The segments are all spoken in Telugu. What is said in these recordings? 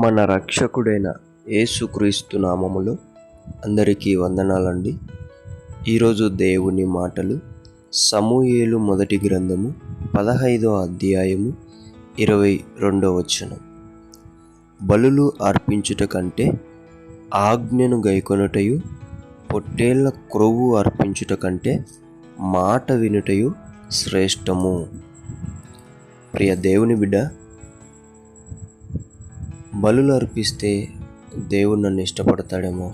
మన రక్షకుడైన యేసుక్రీస్తు నామములో అందరికీ వందనాలండి. ఈరోజు దేవుని మాటలు సమూయేలు మొదటి గ్రంథము 15వ అధ్యాయము 22వ వచనం. బలులు అర్పించుట కంటే ఆజ్ఞను గైకొనుటయు, పొట్టేళ్ల క్రొవ్వు అర్పించుట కంటే మాట వినుటయు శ్రేష్టము. ప్రియ దేవుని బిడ్డ, బలులు అర్పిస్తే దేవుడు నన్ను ఇష్టపడతాడేమో,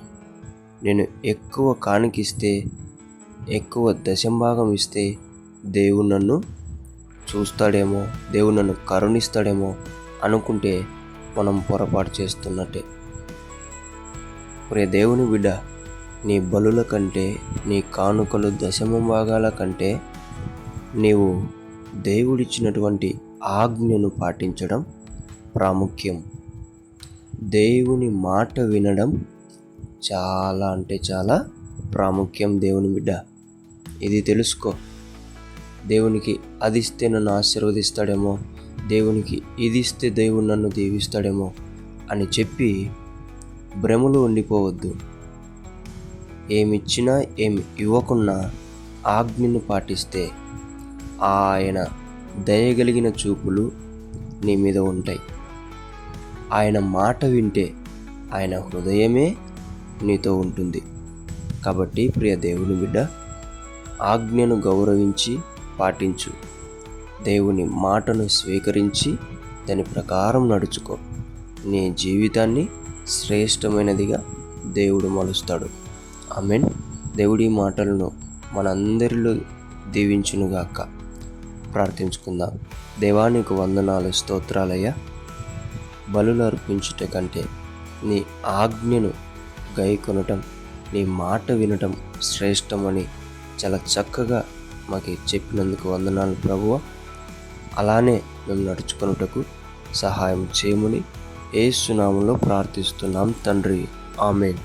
నేను ఎక్కువ కానుకిస్తే, ఎక్కువ దశంభాగం ఇస్తే దేవుడు నన్ను చూస్తాడేమో, దేవుడు నన్ను కరుణిస్తాడేమో అనుకుంటే మనం పొరపాటు చేస్తున్నట్టే. ప్రియ దేవుని బిడ్డ, నీ బలుల కంటే, నీ కానుకలు దశమభాగాల కంటే నీవు దేవుడిచ్చినటువంటి ఆజ్ఞను పాటించడం ప్రాముఖ్యం. దేవుని మాట వినడం చాలా అంటే చాలా ప్రాముఖ్యం. దేవుని బిడ్డ, ఇది తెలుసుకో. దేవునికి అది ఇస్తే నన్ను ఆశీర్వదిస్తాడేమో, దేవునికి ఇది ఇస్తే దేవుడు నన్ను దీవిస్తాడేమో అని చెప్పి భ్రమలో ఉండిపోవద్దు. ఏమిచ్చినా ఏమి ఇవ్వకున్నా ఆజ్ఞను పాటిస్తే ఆయన దయగలిగిన చూపులు నీ మీద ఉంటాయి. ఆయన మాట వింటే ఆయన హృదయమే నీతో ఉంటుంది. కాబట్టి ప్రియ దేవుని బిడ్డ, ఆజ్ఞను గౌరవించి పాటించు. దేవుని మాటను స్వీకరించి దాని ప్రకారం నడుచుకో. నీ జీవితాన్ని శ్రేష్టమైనదిగా దేవుడు మలుస్తాడు. ఆమేన్. దేవుడి మాటలను మనందరిలో దీవించునుగాక. ప్రార్థించుకుందాం. దేవానికి వందనాలు, స్తోత్రాలయ్యా. బలులు అర్పించుట కంటే నీ ఆజ్ఞను గైకొనటం, నీ మాట వినటం శ్రేష్టమని చాలా చక్కగా మాకు చెప్పినందుకు వందనాలు ప్రభువా. అలానే మేము నడుచుకొనుటకు సహాయం చేయమని యేసు నామములో ప్రార్థిస్తున్నాం తండ్రి. ఆమేన్.